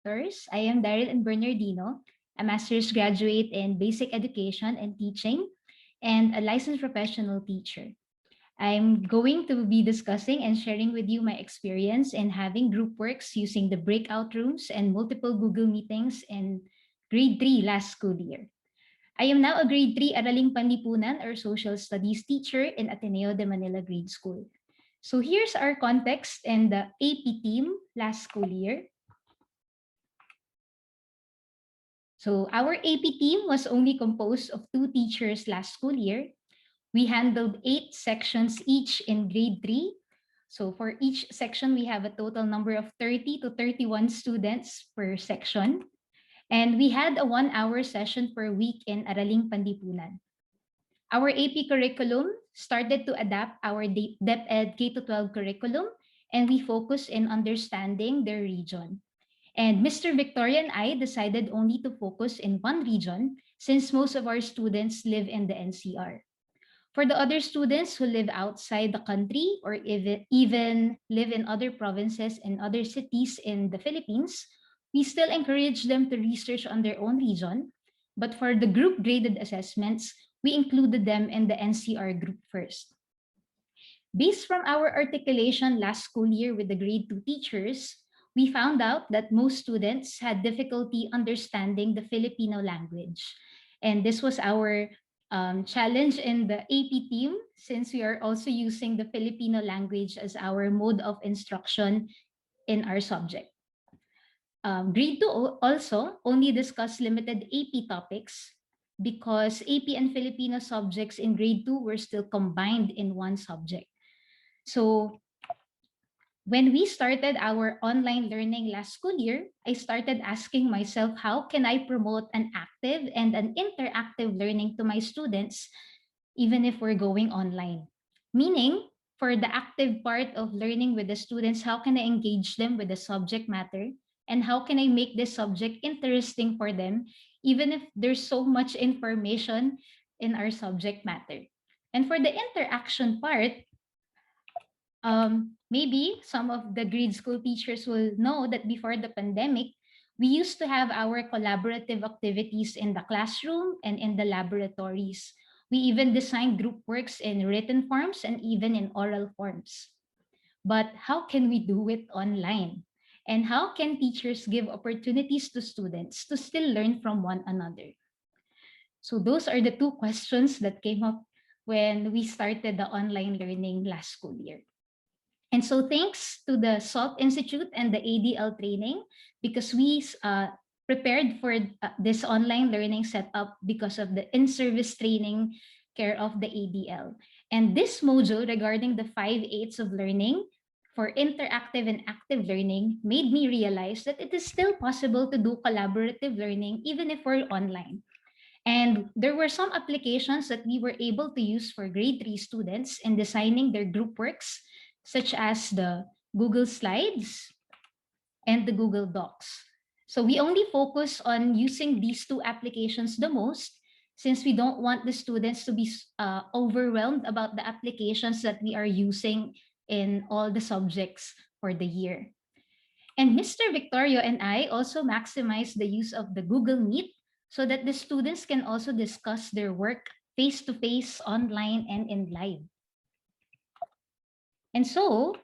instructors. I am Daryl and Bernardino, a master's graduate in basic education and teaching, and a licensed professional teacher. I'm going to be discussing and sharing with you my experience in having group works using the breakout rooms and multiple Google meetings in grade 3 last school year. I am now a grade 3 Araling Panlipunan or Social Studies teacher in Ateneo de Manila Grade School. So here's our context and the AP team last school year. So our AP team was only composed of 2 teachers last school year. We handled 8 sections each in grade 3. So for each section, we have a total number of 30 to 31 students per section. And we had a 1-hour session per week in Araling Panlipunan. Our AP curriculum started to adapt our DepEd K-12 curriculum, and we focused in understanding their region. And Mr. Victoria and I decided only to focus in one region since most of our students live in the NCR. For the other students who live outside the country or even live in other provinces and other cities in the Philippines, we still encourage them to research on their own region. But for the group graded assessments, we included them in the NCR group first. Based from our articulation last school year with the grade 2 teachers, we found out that most students had difficulty understanding the Filipino language. And this was our challenge in the AP team, since we are also using the Filipino language as our mode of instruction in our subject. Grade 2 also only discussed limited AP topics because AP and Filipino subjects in grade 2 were still combined in one subject. So when we started our online learning last school year, I started asking myself, how can I promote an active and an interactive learning to my students, even if we're going online? Meaning, for the active part of learning with the students, how can I engage them with the subject matter? And how can I make this subject interesting for them, even if there's so much information in our subject matter? And for the interaction part, maybe some of the grade school teachers will know that before the pandemic, we used to have our collaborative activities in the classroom and in the laboratories. We even designed group works in written forms and even in oral forms. But how can we do it online? And how can teachers give opportunities to students to still learn from one another? So those are the two questions that came up when we started the online learning last school year. And so thanks to the SALT Institute and the ADL training, because we prepared for this online learning setup because of the in-service training care of the ADL. And this module regarding the 5 8s of learning for interactive and active learning made me realize that it is still possible to do collaborative learning even if we're online. And there were some applications that we were able to use for grade 3 students in designing their group works, such as the Google Slides and the Google Docs. So we only focus on using these two applications the most, since we don't want the students to be overwhelmed about the applications that we are using in all the subjects for the year. And Mr. Victorio and I also maximize the use of the Google Meet so that the students can also discuss their work face-to-face, online, and in live. And so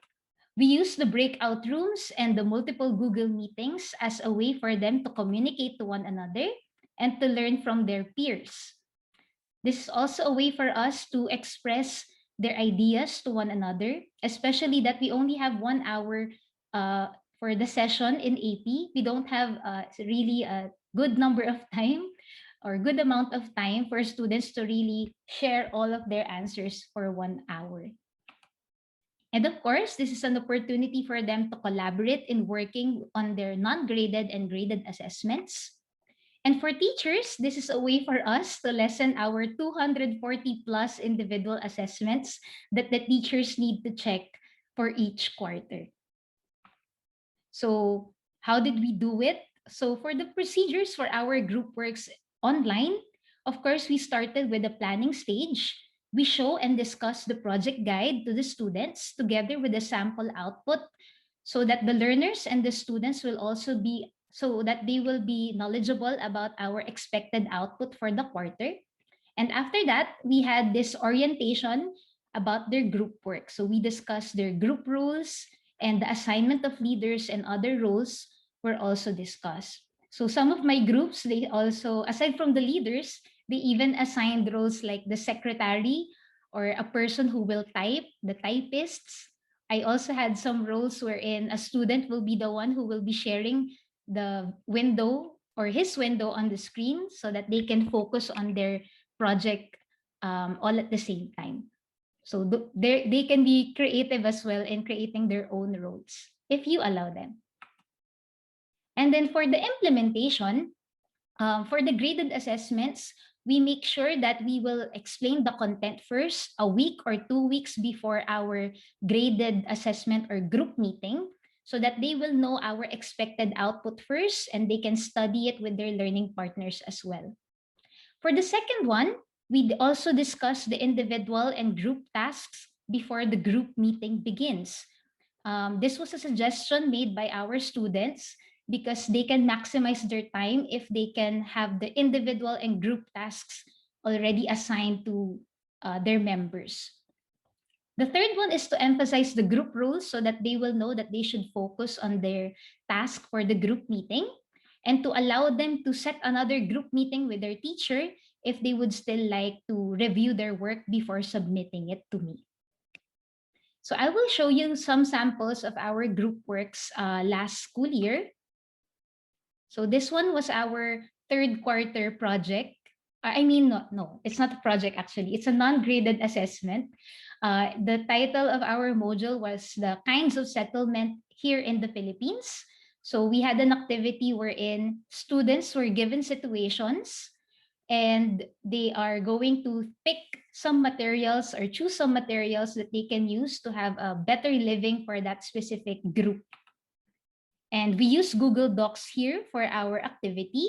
we use the breakout rooms and the multiple Google meetings as a way for them to communicate to one another and to learn from their peers. This is also a way for us to express their ideas to one another, especially that we only have 1 hour for the session in AP. We don't have really a good number of time or good amount of time for students to really share all of their answers for 1 hour. And of course, this is an opportunity for them to collaborate in working on their non-graded and graded assessments. And for teachers, this is a way for us to lessen our 240 plus individual assessments that the teachers need to check for each quarter. So how did we do it? So for the procedures for our group works online, of course, we started with the planning stage. We show and discuss the project guide to the students together with the sample output so that the learners and the students will also be so that they will be knowledgeable about our expected output for the quarter. And after that, we had this orientation about their group work. So we discussed their group rules, and the assignment of leaders and other roles were also discussed. So some of my groups, they also, aside from the leaders, they even assigned roles like the secretary or a person who will type, the typists. I also had some roles wherein a student will be the one who will be sharing the window or his window on the screen so that they can focus on their project all at the same time. So they can be creative as well in creating their own roles if you allow them. And then for the implementation, for the graded assessments, we make sure that we will explain the content first a week or 2 weeks before our graded assessment or group meeting so that they will know our expected output first and they can study it with their learning partners as well. For the second one, we also discuss the individual and group tasks before the group meeting begins. This was a suggestion made by our students because they can maximize their time if they can have the individual and group tasks already assigned to their members. The third one is to emphasize the group rules so that they will know that they should focus on their task for the group meeting and to allow them to set another group meeting with their teacher if they would still like to review their work before submitting it to me. So I will show you some samples of our group works last school year. So this one was our third quarter project. No, it's not a project actually. It's a non-graded assessment. The title of our module was the kinds of settlement here in the Philippines. So we had an activity wherein students were given situations and they are going to pick some materials or choose some materials that they can use to have a better living for that specific group. And we use Google Docs here for our activity.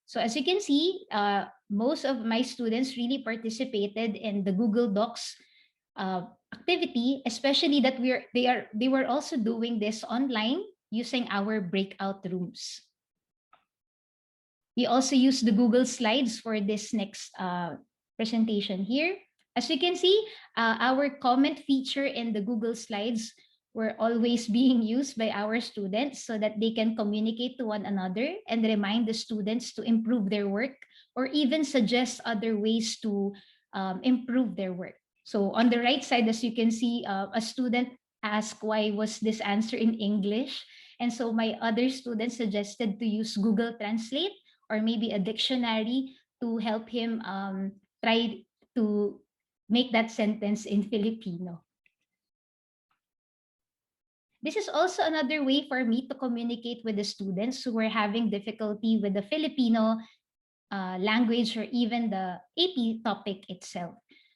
So as you can see, most of my students really participated in the Google Docs activity, especially that they were also doing this online using our breakout rooms. We also use the Google Slides for this next presentation here. As you can see, our comment feature in the Google Slides were always being used by our students so that they can communicate to one another and remind the students to improve their work or even suggest other ways to improve their work. So on the right side, as you can see, a student asked why was this answer in English. And so my other students suggested to use Google Translate or maybe a dictionary to help him try to make that sentence in Filipino. This is also another way for me to communicate with the students who were having difficulty with the Filipino language or even the AP topic itself.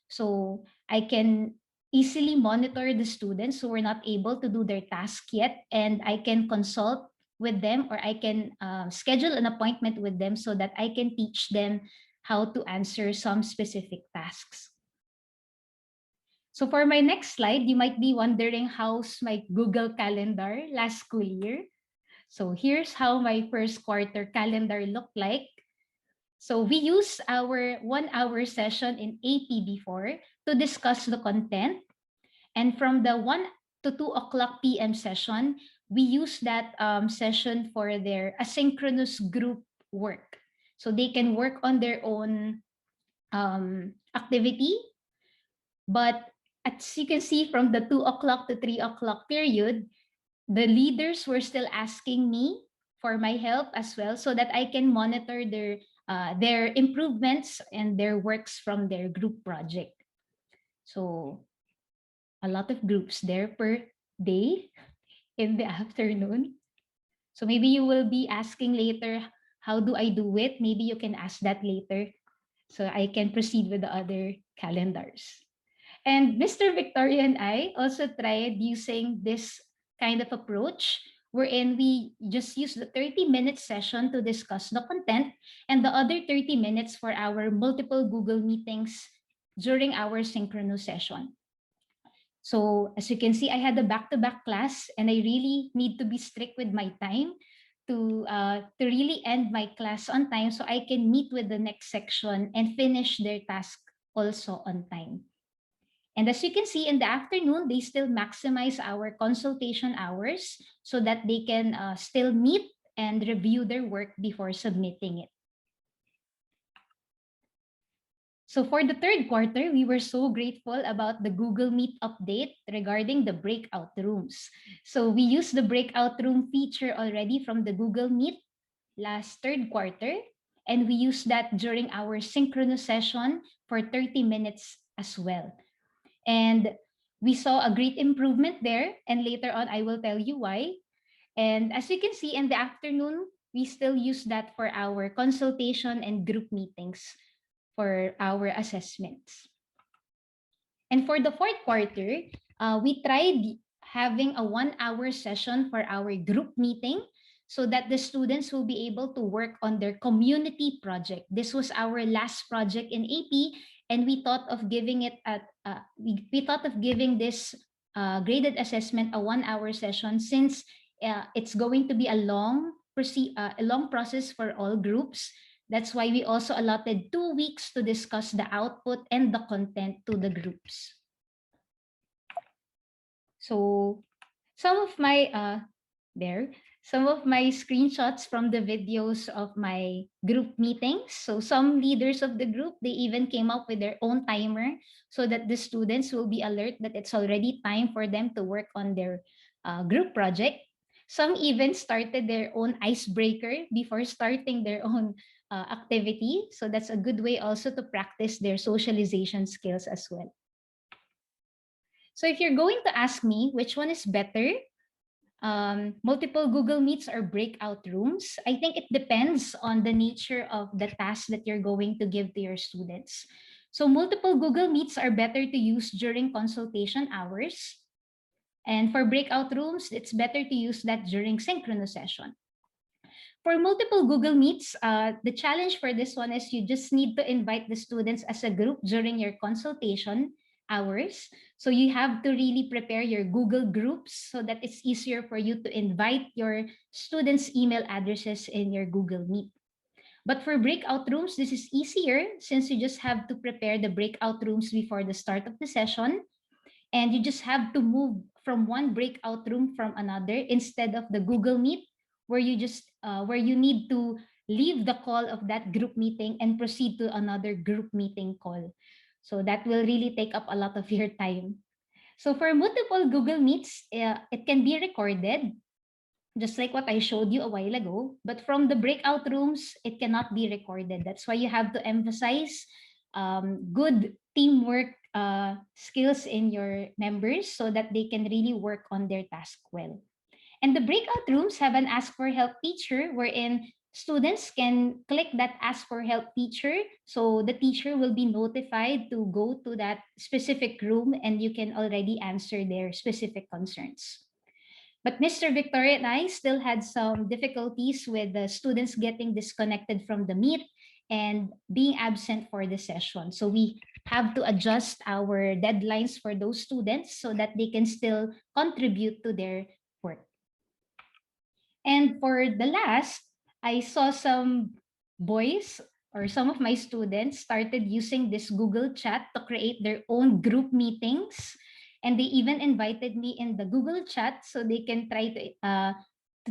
So I can easily monitor the students who were not able to do their task yet, and I can consult with them or I can schedule an appointment with them so that I can teach them how to answer some specific tasks. So for my next slide, you might be wondering how's my Google Calendar last school year. So here's how my first quarter calendar looked like. So we use our 1 hour session in AP before to discuss the content. And from the 1 to 2 o'clock PM session, we use that session for their asynchronous group work. So they can work on their own activity. But as you can see from the 2 o'clock to 3 o'clock period, the leaders were still asking me for my help as well so that I can monitor their improvements and their works from their group project. So a lot of groups there per day in the afternoon. So maybe you will be asking later, how do I do it? Maybe you can ask that later so I can proceed with the other calendars. And Mr. Victoria and I also tried using this kind of approach wherein we just use the 30-minute session to discuss the content and the other 30 minutes for our multiple Google meetings during our synchronous session. So as you can see, I had a back-to-back class and I really need to be strict with my time to really end my class on time so I can meet with the next section and finish their task also on time. And as you can see in the afternoon, they still maximize our consultation hours so that they can still meet and review their work before submitting it. So for the third quarter, we were so grateful about the Google Meet update regarding the breakout rooms. So we used the breakout room feature already from the Google Meet last third quarter, and we used that during our synchronous session for 30 minutes as well. And we saw a great improvement there, and later on I will tell you why. And as you can see in the afternoon, we still use that for our consultation and group meetings for our assessments. And for the fourth quarter, we tried having a 1 hour session for our group meeting so that the students will be able to work on their community project. This was our last project in AP, and we thought of giving it we thought of giving this graded assessment a 1 hour session since it's going to be a long process for all groups. That's why we also allotted 2 weeks to discuss the output and the content to the groups. So some of my some of my screenshots from the videos of my group meetings. So some leaders of the group, they even came up with their own timer so that the students will be alert that it's already time for them to work on their group project. Some even started their own icebreaker before starting their own activity. So that's a good way also to practice their socialization skills as well. So if you're going to ask me which one is better, multiple Google Meets or breakout rooms, I think it depends on the nature of the task that you're going to give to your students. So multiple Google Meets are better to use during consultation hours. And for breakout rooms, it's better to use that during synchronous session. For multiple Google Meets, the challenge for this one is you just need to invite the students as a group during your consultation hours. So you have to really prepare your Google groups so that it's easier for you to invite your students' email addresses in your Google Meet. But for breakout rooms, this is easier since you just have to prepare the breakout rooms before the start of the session. And you just have to move from one breakout room from another instead of the Google Meet where you need to leave the call of that group meeting and proceed to another group meeting call. So that will really take up a lot of your time. So for multiple Google Meets, it can be recorded just like what I showed you a while ago, but from the breakout rooms, it cannot be recorded. That's why you have to emphasize good teamwork skills in your members so that they can really work on their task well. And the breakout rooms have an ask for help feature wherein students can click that ask for help feature. So the teacher will be notified to go to that specific room and you can already answer their specific concerns. But Mr. Victoria and I still had some difficulties with the students getting disconnected from the meet and being absent for the session. So we have to adjust our deadlines for those students so that they can still contribute to their work. And for the last, I saw some boys or some of my students started using this Google Chat to create their own group meetings. And they even invited me in the Google Chat so they can try to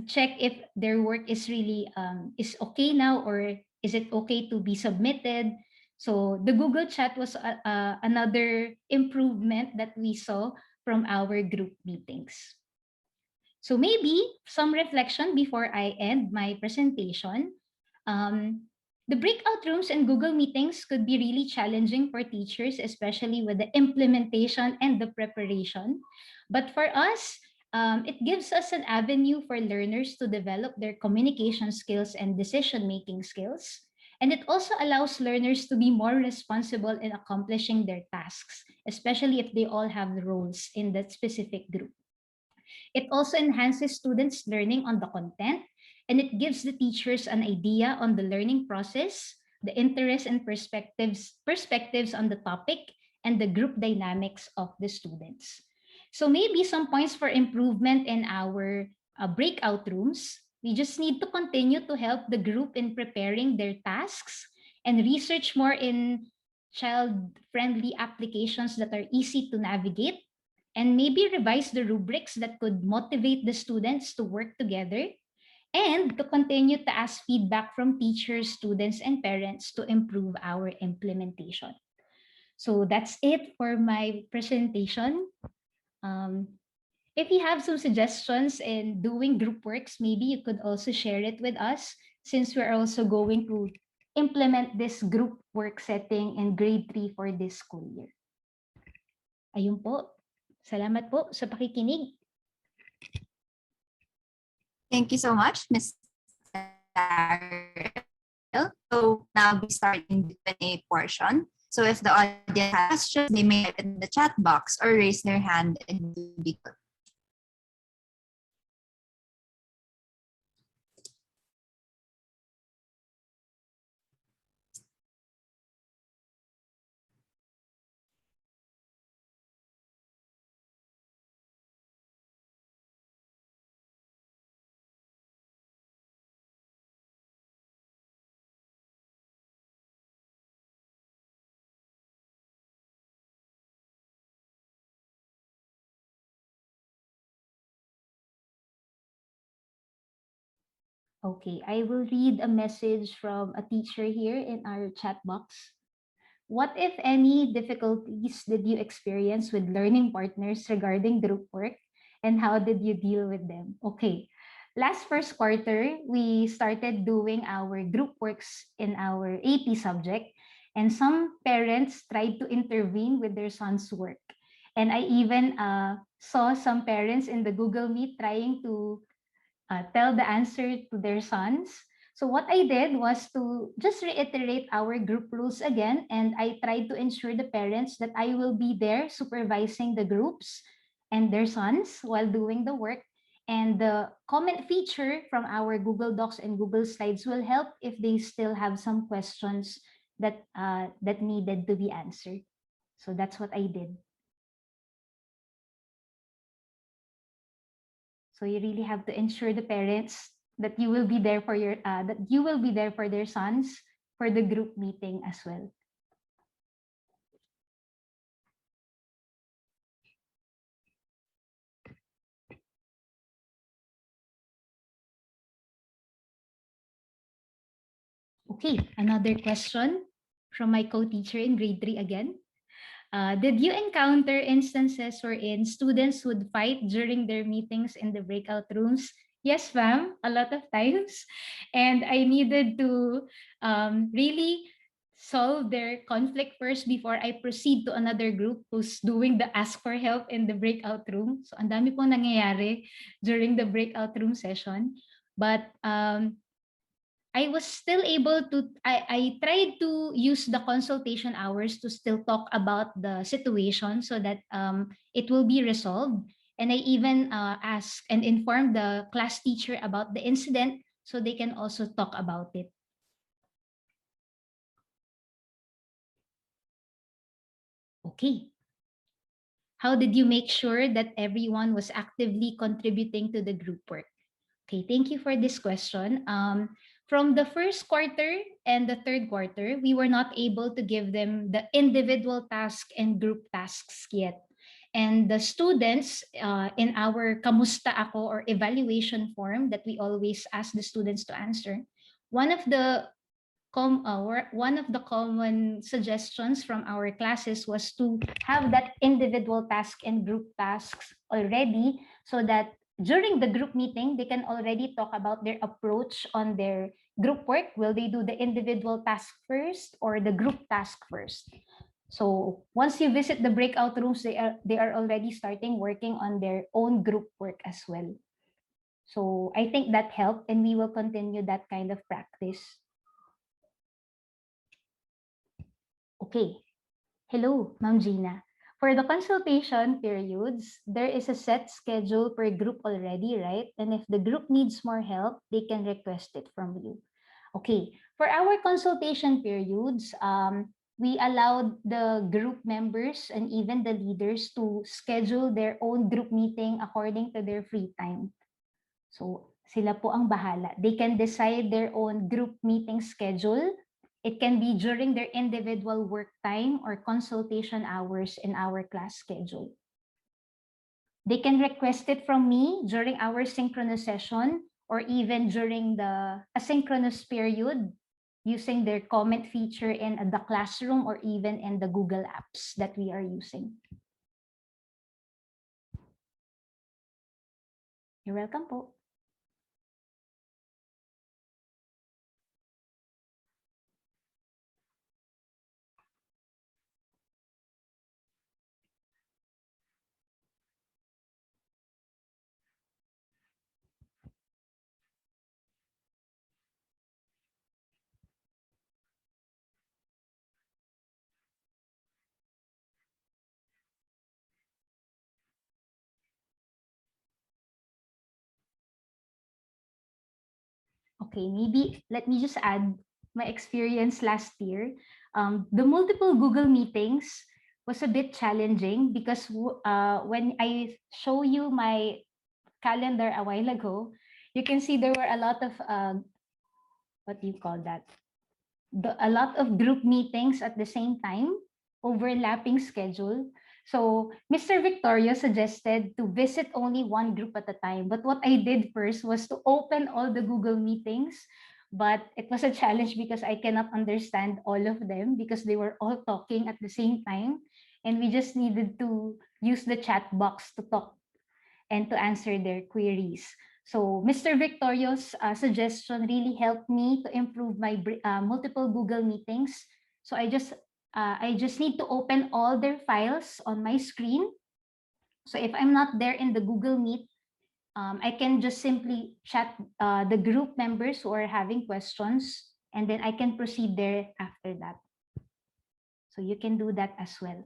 check if their work is really is okay now or is it okay to be submitted. So the Google Chat was another improvement that we saw from our group meetings. So maybe some reflection before I end my presentation. The breakout rooms and Google meetings could be really challenging for teachers, especially with the implementation and the preparation. But for us, it gives us an avenue for learners to develop their communication skills and decision-making skills. And it also allows learners to be more responsible in accomplishing their tasks, especially if they all have roles in that specific group. It also enhances students' learning on the content, and it gives the teachers an idea on the learning process, the interests and perspectives on the topic, and the group dynamics of the students. So maybe some points for improvement in our breakout rooms. We just need to continue to help the group in preparing their tasks and research more in child-friendly applications that are easy to navigate, and maybe revise the rubrics that could motivate the students to work together, and to continue to ask feedback from teachers, students, and parents to improve our implementation. So that's it for my presentation. Um, if you have some suggestions in doing group works, maybe you could also share it with us, since we're also going to implement this group work setting in grade 3 for this school year. Ayun po. Salamat po sa pakikinig. Thank you so much, Ms. Ariel. So now we start in the Q&A portion. So if the audience has questions, they may type in the chat box or raise their hand and be good. Okay, I will read a message from a teacher here in our chat box. What, if any, difficulties did you experience with learning partners regarding group work, and how did you deal with them? Okay, last first quarter, we started doing our group works in our AP subject, and some parents tried to intervene with their son's work. And I even saw some parents in the Google Meet trying to tell the answer to their sons. So what I did was to just reiterate our group rules again, and I tried to ensure the parents that I will be there supervising the groups and their sons while doing the work. And the comment feature from our Google Docs and Google Slides will help if they still have some questions that needed to be answered. So that's what I did. So you really have to ensure the parents that you will be there for your that you will be there for their sons for the group meeting as well. Okay, another question from my co-teacher in grade 3 again. Did you encounter instances wherein students would fight during their meetings in the breakout rooms? Yes, ma'am, a lot of times. And I needed to really solve their conflict first before I proceed to another group who's doing the ask for help in the breakout room. So ang dami pong nangyayari during the breakout room session. But I was still able to, I tried to use the consultation hours to still talk about the situation so that it will be resolved. And I even asked and informed the class teacher about the incident so they can also talk about it. Okay. How did you make sure that everyone was actively contributing to the group work? Okay, thank you for this question. From the first quarter and the third quarter, we were not able to give them the individual task and group tasks yet. And the students in our Kamusta Ako or evaluation form that we always ask the students to answer, one of the one of the common suggestions from our classes was to have that individual task and group tasks already, so that during the group meeting, they can already talk about their approach on their group work. Will they do the individual task first or the group task first? So once you visit the breakout rooms, they are already starting working on their own group work as well. So I think that helped, and we will continue that kind of practice. Okay. Hello, Ma'am Gina. For the consultation periods, there is a set schedule per group already, right? And if the group needs more help, they can request it from you. Okay. For our consultation periods, we allowed the group members and even the leaders to schedule their own group meeting according to their free time. So sila po ang bahala. They can decide their own group meeting schedule. It can be during their individual work time or consultation hours in our class schedule. They can request it from me during our synchronous session or even during the asynchronous period using their comment feature in the classroom or even in the Google apps that we are using. You're welcome po. Okay, maybe let me just add my experience last year. The multiple Google meetings was a bit challenging because when I show you my calendar a while ago, you can see there were a lot of what do you call that? A lot of group meetings at the same time, overlapping schedule. So Mr. Victoria suggested to visit only one group at a time. But what I did first was to open all the Google meetings. But it was a challenge because I cannot understand all of them because they were all talking at the same time. And we just needed to use the chat box to talk and to answer their queries. So Mr. Victorio's suggestion really helped me to improve my multiple Google meetings. So I just need to open all their files on my screen. So if I'm not there in the Google Meet, I can just simply chat the group members who are having questions, and then I can proceed there after that. So you can do that as well.